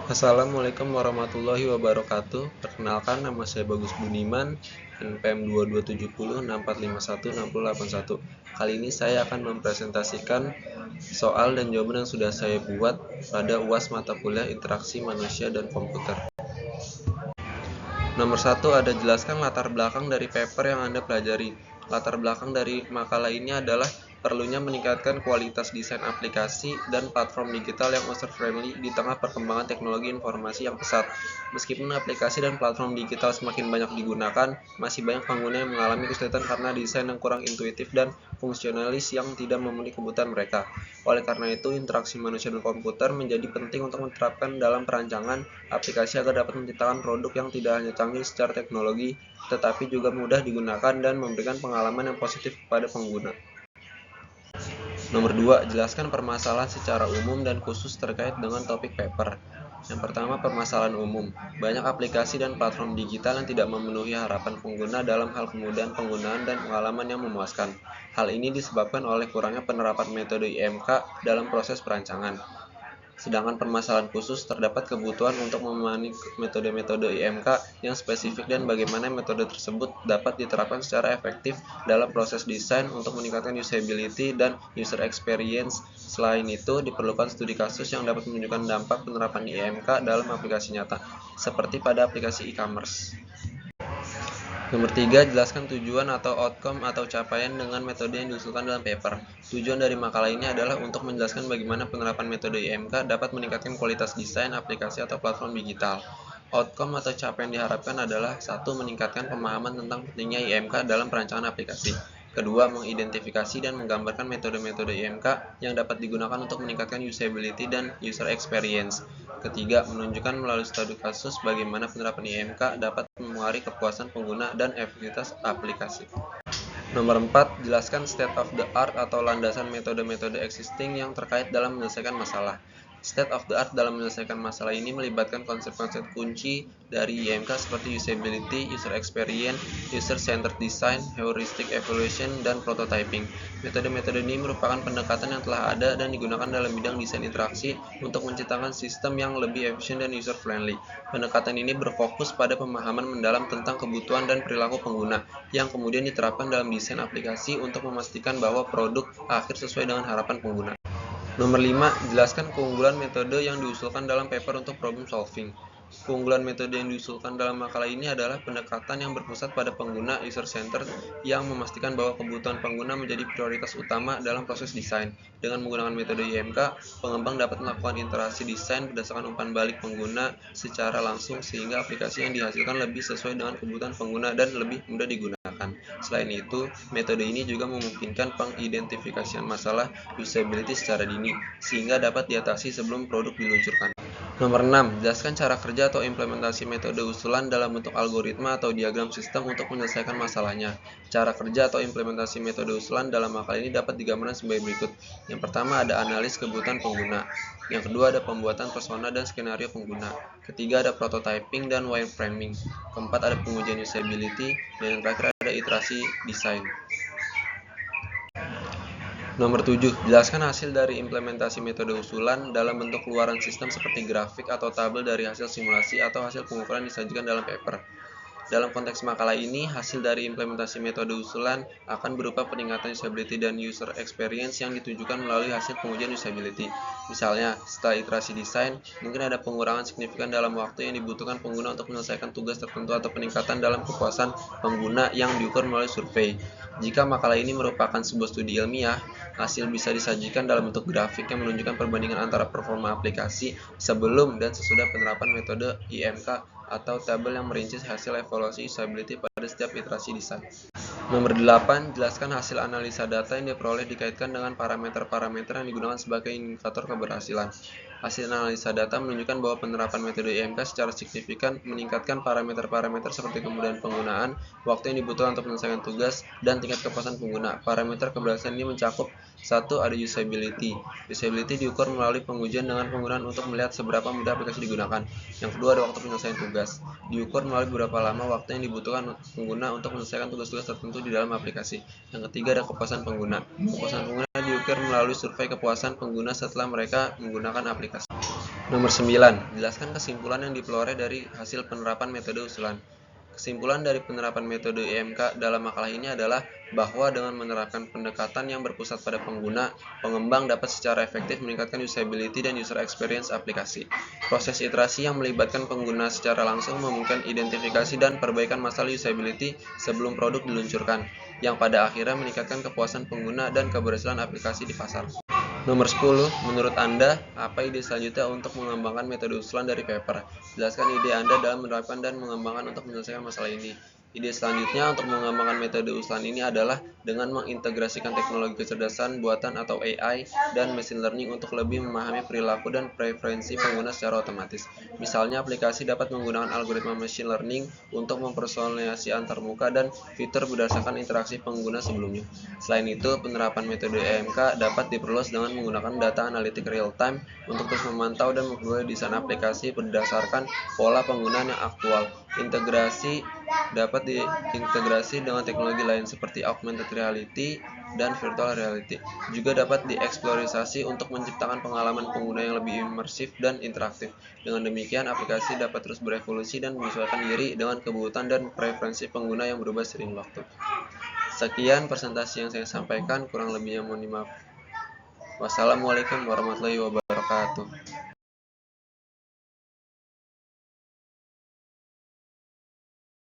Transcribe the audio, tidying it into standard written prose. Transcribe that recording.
Assalamualaikum warahmatullahi wabarakatuh. Perkenalkan, nama saya Bagus Budiman, NPM 227064516081. Kali ini saya akan mempresentasikan soal dan jawaban yang sudah saya buat pada UAS mata kuliah Interaksi Manusia dan Komputer. Nomor 1, ada jelaskan latar belakang dari paper yang Anda pelajari. Latar belakang dari makalah ini adalah perlunya meningkatkan kualitas desain aplikasi dan platform digital yang user-friendly di tengah perkembangan teknologi informasi yang pesat. Meskipun aplikasi dan platform digital semakin banyak digunakan, masih banyak pengguna yang mengalami kesulitan karena desain yang kurang intuitif dan fungsionalis yang tidak memenuhi kebutuhan mereka. Oleh karena itu, interaksi manusia dan komputer menjadi penting untuk menerapkan dalam perancangan aplikasi agar dapat menciptakan produk yang tidak hanya canggih secara teknologi, tetapi juga mudah digunakan dan memberikan pengalaman yang positif kepada pengguna. Nomor 2, jelaskan permasalahan secara umum dan khusus terkait dengan topik paper. Yang pertama, permasalahan umum. Banyak aplikasi dan platform digital yang tidak memenuhi harapan pengguna dalam hal kemudahan penggunaan dan pengalaman yang memuaskan. Hal ini disebabkan oleh kurangnya penerapan metode IMK dalam proses perancangan. Sedangkan permasalahan khusus terdapat kebutuhan untuk memahami metode-metode IMK yang spesifik dan bagaimana metode tersebut dapat diterapkan secara efektif dalam proses desain untuk meningkatkan usability dan user experience. Selain itu, diperlukan studi kasus yang dapat menunjukkan dampak penerapan IMK dalam aplikasi nyata, seperti pada aplikasi e-commerce. Nomor 3, jelaskan tujuan atau outcome atau capaian dengan metode yang diusulkan dalam paper. Tujuan dari makalah ini adalah untuk menjelaskan bagaimana penerapan metode IMK dapat meningkatkan kualitas desain aplikasi atau platform digital. Outcome atau capaian diharapkan adalah 1. Meningkatkan pemahaman tentang pentingnya IMK dalam perancangan aplikasi. Kedua, mengidentifikasi dan menggambarkan metode-metode IMK yang dapat digunakan untuk meningkatkan usability dan user experience. Ketiga, menunjukkan melalui studi kasus bagaimana penerapan IMK dapat mempengaruhi kepuasan pengguna dan efektivitas aplikasi. Nomor 4, jelaskan state of the art atau landasan metode-metode existing yang terkait dalam menyelesaikan masalah. State of the art dalam menyelesaikan masalah ini melibatkan konsep-konsep kunci dari IMK seperti usability, user experience, user-centered design, heuristic evaluation, dan prototyping. Metode-metode ini merupakan pendekatan yang telah ada dan digunakan dalam bidang desain interaksi untuk menciptakan sistem yang lebih efisien dan user-friendly. Pendekatan ini berfokus pada pemahaman mendalam tentang kebutuhan dan perilaku pengguna, yang kemudian diterapkan dalam desain aplikasi untuk memastikan bahwa produk akhir sesuai dengan harapan pengguna. Nomor 5, jelaskan keunggulan metode yang diusulkan dalam paper untuk problem solving. Keunggulan metode yang diusulkan dalam makalah ini adalah pendekatan yang berpusat pada pengguna user-centered yang memastikan bahwa kebutuhan pengguna menjadi prioritas utama dalam proses desain. Dengan menggunakan metode IMK, pengembang dapat melakukan interaksi desain berdasarkan umpan balik pengguna secara langsung sehingga aplikasi yang dihasilkan lebih sesuai dengan kebutuhan pengguna dan lebih mudah digunakan. Selain itu, metode ini juga memungkinkan pengidentifikasian masalah usability secara dini, sehingga dapat diatasi sebelum produk diluncurkan. Nomor 6, jelaskan cara kerja atau implementasi metode usulan dalam bentuk algoritma atau diagram sistem untuk menyelesaikan masalahnya. Cara kerja atau implementasi metode usulan dalam makalah ini dapat digambarkan sebagai berikut. Yang pertama, ada analis kebutuhan pengguna. Yang kedua, ada pembuatan persona dan skenario pengguna. Ketiga, ada prototyping dan wireframing. Keempat, ada pengujian usability. Dan yang terakhir, ada iterasi desain. Nomor 7, jelaskan hasil dari implementasi metode usulan dalam bentuk keluaran sistem seperti grafik atau tabel dari hasil simulasi atau hasil pengukuran disajikan dalam paper. Dalam konteks makalah ini, hasil dari implementasi metode usulan akan berupa peningkatan usability dan user experience yang ditujukan melalui hasil pengujian usability. Misalnya, setelah iterasi desain, mungkin ada pengurangan signifikan dalam waktu yang dibutuhkan pengguna untuk menyelesaikan tugas tertentu atau peningkatan dalam kepuasan pengguna yang diukur melalui survei. Jika makalah ini merupakan sebuah studi ilmiah, hasil bisa disajikan dalam bentuk grafik yang menunjukkan perbandingan antara performa aplikasi sebelum dan sesudah penerapan metode IMK atau tabel yang merinci hasil evaluasi usability pada setiap iterasi desain. Nomor 8, jelaskan hasil analisa data yang diperoleh dikaitkan dengan parameter-parameter yang digunakan sebagai indikator keberhasilan. Hasil analisa data menunjukkan bahwa penerapan metode IMK secara signifikan meningkatkan parameter-parameter seperti kemudahan penggunaan, waktu yang dibutuhkan untuk menyelesaikan tugas, dan tingkat kepuasan pengguna. Parameter keberhasilan ini mencakup 1. Ada usability. Usability diukur melalui pengujian dengan penggunaan untuk melihat seberapa mudah aplikasi digunakan. Yang kedua, ada waktu penyelesaian tugas. Diukur melalui berapa lama waktu yang dibutuhkan pengguna untuk menyelesaikan tugas-tugas tertentu di dalam aplikasi. Yang ketiga, ada kepuasan pengguna. Kepuasan pengguna diukur melalui survei kepuasan pengguna setelah mereka menggunakan aplikasi. Nomor 9. Jelaskan kesimpulan yang diperoleh dari hasil penerapan metode usulan. Kesimpulan dari penerapan metode EMK dalam makalah ini adalah bahwa dengan menerapkan pendekatan yang berpusat pada pengguna, pengembang dapat secara efektif meningkatkan usability dan user experience aplikasi. Proses iterasi yang melibatkan pengguna secara langsung memungkinkan identifikasi dan perbaikan masalah usability sebelum produk diluncurkan, yang pada akhirnya meningkatkan kepuasan pengguna dan keberhasilan aplikasi di pasar. Nomor 10. Menurut Anda, apa ide selanjutnya untuk mengembangkan metode usulan dari paper? Jelaskan ide Anda dalam menerapkan dan mengembangkan untuk menyelesaikan masalah ini. Ide selanjutnya untuk mengembangkan metode usulan ini adalah dengan mengintegrasikan teknologi kecerdasan buatan atau AI dan machine learning untuk lebih memahami perilaku dan preferensi pengguna secara otomatis. Misalnya, aplikasi dapat menggunakan algoritma machine learning untuk mempersonalisasi antarmuka dan fitur berdasarkan interaksi pengguna sebelumnya. Selain itu, penerapan metode EMK dapat diperluas dengan menggunakan data analitik real-time untuk terus memantau dan memperbarui desain aplikasi berdasarkan pola penggunaan yang aktual. Integrasi dapat diintegrasi dengan teknologi lain seperti augmented reality dan virtual reality. Juga dapat dieksplorasi untuk menciptakan pengalaman pengguna yang lebih imersif dan interaktif. Dengan demikian, aplikasi dapat terus berevolusi dan menyesuaikan diri dengan kebutuhan dan preferensi pengguna yang berubah seiring waktu. Sekian presentasi yang saya sampaikan, kurang lebihnya mohon dimaaf. Wassalamualaikum warahmatullahi wabarakatuh.